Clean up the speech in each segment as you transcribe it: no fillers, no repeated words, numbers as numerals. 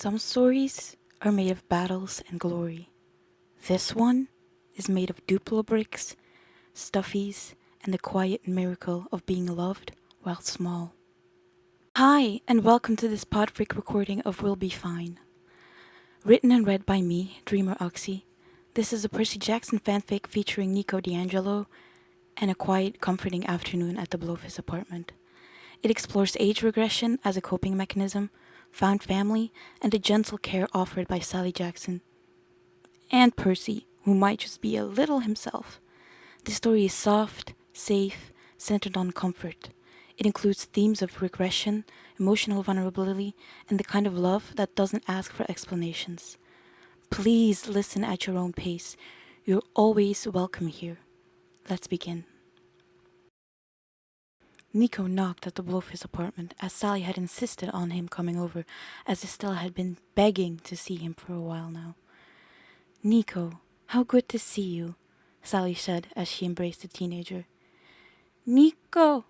Some stories are made of battles and glory. This one is made of Duplo bricks, stuffies, and the quiet miracle of being loved while small. Hi, and welcome to this Podfic recording of Will Be Fine. Written and read by me, Dreamer Oxy. This is a Percy Jackson fanfic featuring Nico di Angelo and a quiet, comforting afternoon at the Blofis apartment. It explores age regression as a coping mechanism, found family, and the gentle care offered by Sally Jackson. And Percy, who might just be a little himself. The story is soft, safe, centered on comfort. It includes themes of regression, emotional vulnerability, and the kind of love that doesn't ask for explanations. Please listen at your own pace. You're always welcome here. Let's begin. Nico knocked at the Blofis apartment as Sally had insisted on him coming over, as Estelle had been begging to see him for a while now. "Nico, how good to see you," Sally said as she embraced the teenager. "Nico!"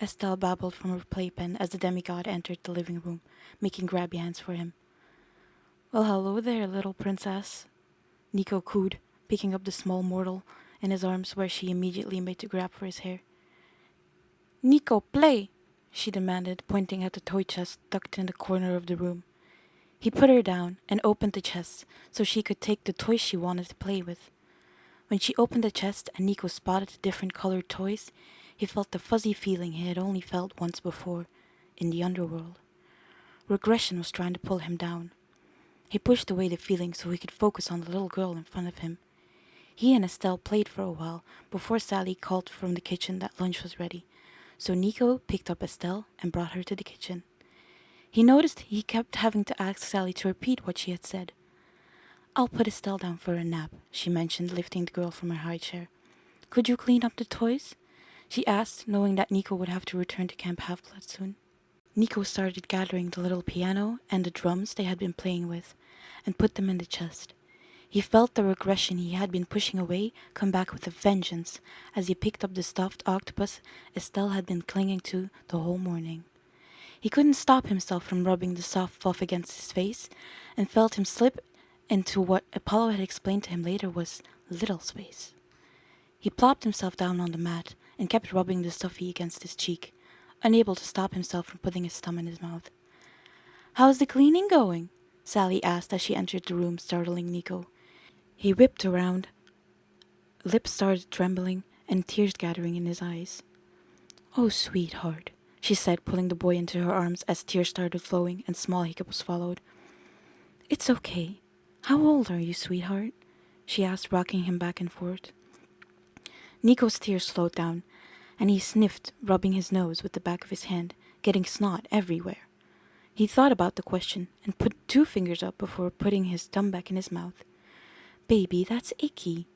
Estelle babbled from her playpen as the demigod entered the living room, making grabby hands for him. "Well, hello there, little princess," Nico cooed, picking up the small mortal in his arms where she immediately made to grab for his hair. "Nico, play!" she demanded, pointing at the toy chest tucked in the corner of the room. He put her down and opened the chest so she could take the toys she wanted to play with. When she opened the chest and Nico spotted the different colored toys, he felt the fuzzy feeling he had only felt once before, in the underworld. Regression was trying to pull him down. He pushed away the feeling so he could focus on the little girl in front of him. He and Estelle played for a while before Sally called from the kitchen that lunch was ready, so Nico picked up Estelle and brought her to the kitchen. He noticed he kept having to ask Sally to repeat what she had said. "I'll put Estelle down for a nap," she mentioned, lifting the girl from her high chair. "Could you clean up the toys?" she asked, knowing that Nico would have to return to Camp Half-Blood soon. Nico started gathering the little piano and the drums they had been playing with, and put them in the chest. He felt the regression he had been pushing away come back with a vengeance as he picked up the stuffed octopus Estelle had been clinging to the whole morning. He couldn't stop himself from rubbing the soft fluff against his face, and felt him slip into what Apollo had explained to him later was little space. He plopped himself down on the mat and kept rubbing the stuffy against his cheek, unable to stop himself from putting his thumb in his mouth. "How's the cleaning going?" Sally asked as she entered the room, startling Nico. He whipped around, lips started trembling, and tears gathering in his eyes. "Oh, sweetheart," she said, pulling the boy into her arms as tears started flowing and small hiccups followed. "It's okay. How old are you, sweetheart?" she asked, rocking him back and forth. Nico's tears slowed down, and he sniffed, rubbing his nose with the back of his hand, getting snot everywhere. He thought about the question and put 2 fingers up before putting his thumb back in his mouth. "Baby, that's icky,"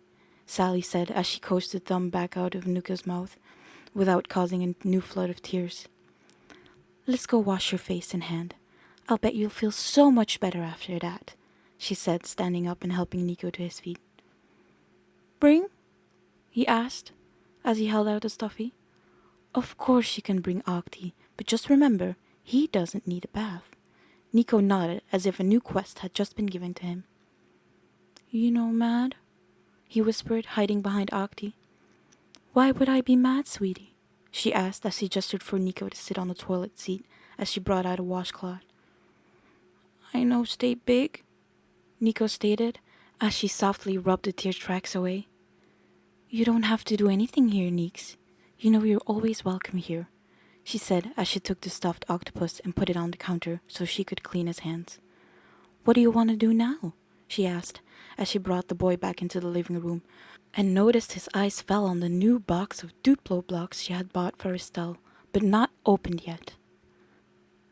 Sally said as she coaxed the thumb back out of Nico's mouth without causing a new flood of tears. "Let's go wash your face and hand. I'll bet you'll feel so much better after that," she said, standing up and helping Nico to his feet. "Bring?" he asked as he held out the stuffy. "Of course you can bring Octi, but just remember, he doesn't need a bath." Nico nodded as if a new quest had just been given to him. "You know, mad?" he whispered, hiding behind Octi. "Why would I be mad, sweetie?" she asked as she gestured for Nico to sit on the toilet seat as she brought out a washcloth. "I know stay big," Nico stated as she softly rubbed the tear tracks away. "You don't have to do anything here, Neeks. You know you're always welcome here," she said as she took the stuffed octopus and put it on the counter so she could clean his hands. "What do you want to do now?" she asked as she brought the boy back into the living room and noticed his eyes fell on the new box of Duplo blocks she had bought for Estelle, but not opened yet.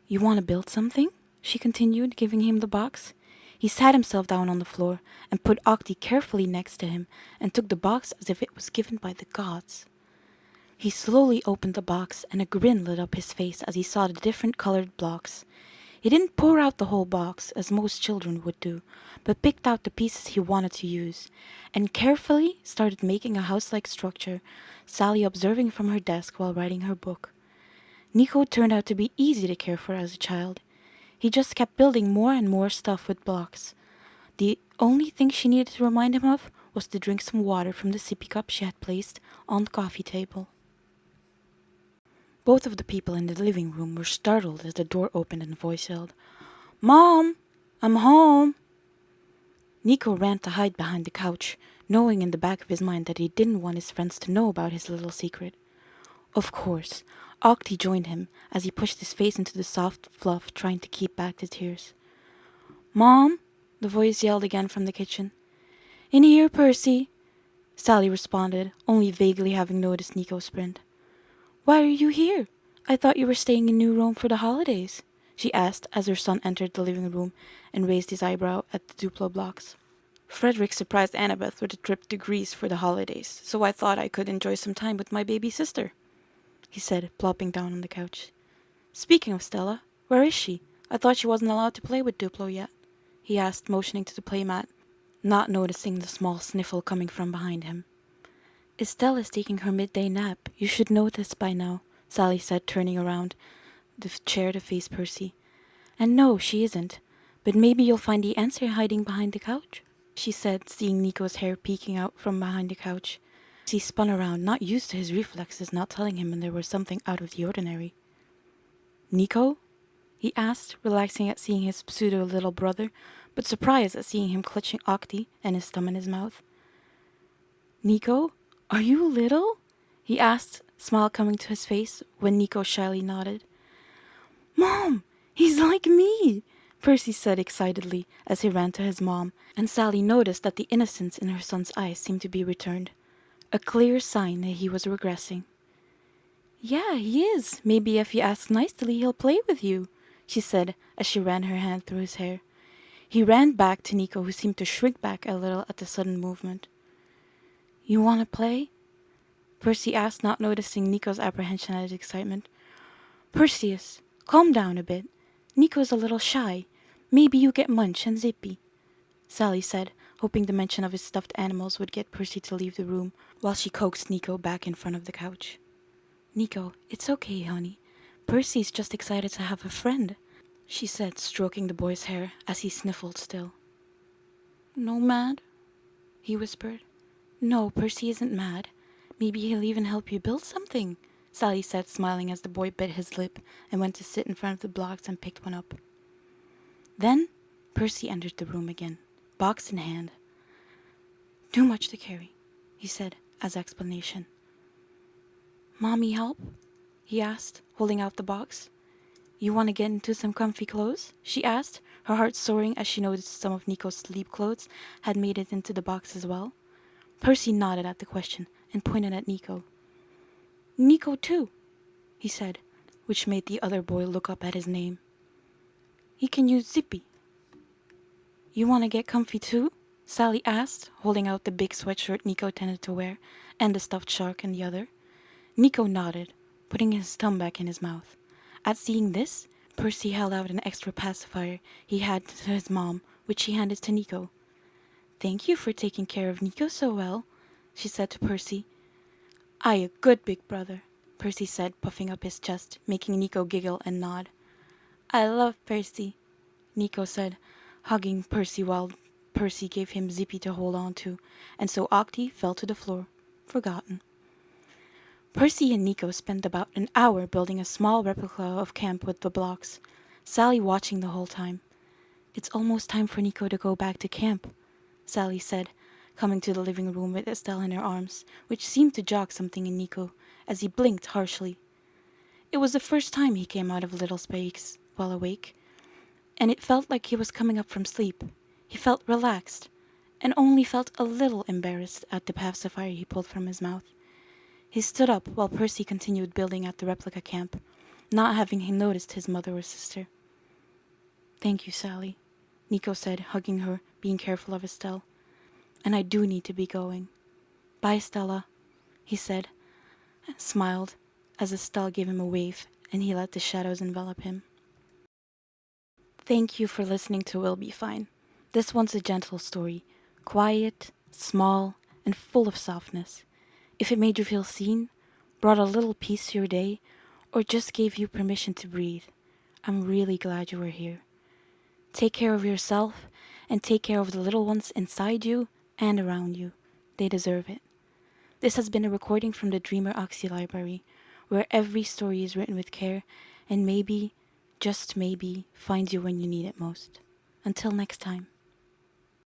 "You want to build something?" she continued, giving him the box. He sat himself down on the floor and put Octi carefully next to him and took the box as if it was given by the gods. He slowly opened the box and a grin lit up his face as he saw the different colored blocks. He didn't pour out the whole box, as most children would do, but picked out the pieces he wanted to use, and carefully started making a house-like structure, Sally observing from her desk while writing her book. Nico turned out to be easy to care for as a child. He just kept building more and more stuff with blocks. The only thing she needed to remind him of was to drink some water from the sippy cup she had placed on the coffee table. Both of the people in the living room were startled as the door opened and a voice yelled, "Mom, I'm home!" Nico ran to hide behind the couch, knowing in the back of his mind that he didn't want his friends to know about his little secret. Of course, Octi joined him as he pushed his face into the soft fluff, trying to keep back the tears. "Mom," the voice yelled again from the kitchen. "In here, Percy," Sally responded, only vaguely having noticed Nico's sprint. "Why are you here? I thought you were staying in New Rome for the holidays," she asked as her son entered the living room and raised his eyebrow at the Duplo blocks. "Frederick surprised Annabeth with a trip to Greece for the holidays, so I thought I could enjoy some time with my baby sister," he said, plopping down on the couch. "Speaking of Stella, where is she? I thought she wasn't allowed to play with Duplo yet," he asked, motioning to the playmat, not noticing the small sniffle coming from behind him. "Estella's taking her midday nap. You should know this by now," Sally said, turning around the chair to face Percy. "And no, she isn't. But maybe you'll find the answer hiding behind the couch," she said, seeing Nico's hair peeking out from behind the couch. He spun around, not used to his reflexes not telling him when there was something out of the ordinary. "Nico?" he asked, relaxing at seeing his pseudo-little brother, but surprised at seeing him clutching Octi and his thumb in his mouth. "Nico? Are you little?" he asked, smile coming to his face when Nico shyly nodded. "Mom, he's like me!" Percy said excitedly as he ran to his mom, and Sally noticed that the innocence in her son's eyes seemed to be returned, a clear sign that he was regressing. "Yeah, he is. Maybe if you ask nicely, he'll play with you," she said as she ran her hand through his hair. He ran back to Nico, who seemed to shrink back a little at the sudden movement. "You want to play?" Percy asked, not noticing Nico's apprehension at his excitement. "Perseus, calm down a bit. Nico's a little shy. Maybe you get Munch and Zippy," Sally said, hoping the mention of his stuffed animals would get Percy to leave the room, while she coaxed Nico back in front of the couch. "Nico, it's okay, honey. Percy's just excited to have a friend," she said, stroking the boy's hair as he sniffled still. "No mad?" he whispered. "No, Percy isn't mad. Maybe he'll even help you build something," Sally said, smiling as the boy bit his lip and went to sit in front of the blocks and picked one up. Then Percy entered the room again, box in hand. "Too much to carry," he said as explanation. "Mommy help?" he asked, holding out the box. "You want to get into some comfy clothes?" she asked, her heart soaring as she noticed some of Nico's sleep clothes had made it into the box as well. Percy nodded at the question and pointed at Nico. "Nico too," he said, which made the other boy look up at his name. "He can use Zippy." "You want to get comfy too?" Sally asked, holding out the big sweatshirt Nico tended to wear and the stuffed shark in the other. Nico nodded, putting his thumb back in his mouth. At seeing this, Percy held out an extra pacifier he had to his mom, which he handed to Nico. "Thank you for taking care of Nico so well," she said to Percy. "I a good big brother," Percy said, puffing up his chest, making Nico giggle and nod. "I love Percy," Nico said, hugging Percy while Percy gave him Zippy to hold on to, and so Octi fell to the floor, forgotten. Percy and Nico spent about an hour building a small replica of camp with the blocks, Sally watching the whole time. "It's almost time for Nico to go back to camp," Sally said, coming to the living room with Estelle in her arms, which seemed to jog something in Nico as he blinked harshly. It was the first time he came out of little space while awake, and it felt like he was coming up from sleep. He felt relaxed, and only felt a little embarrassed at the pacifier he pulled from his mouth. He stood up while Percy continued building at the replica camp, not having noticed his mother or sister. "Thank you, Sally," Nico said, hugging her, being careful of Estelle. "And I do need to be going." "Bye, Stella," he said, and smiled as Estelle gave him a wave and he let the shadows envelop him. Thank you for listening to Will Be Fine. This one's a gentle story, quiet, small, and full of softness. If it made you feel seen, brought a little peace to your day, or just gave you permission to breathe, I'm really glad you were here. Take care of yourself and take care of the little ones inside you and around you. They deserve it. This has been a recording from the Dreamer Oxy Library, where every story is written with care and maybe, just maybe, finds you when you need it most. Until next time.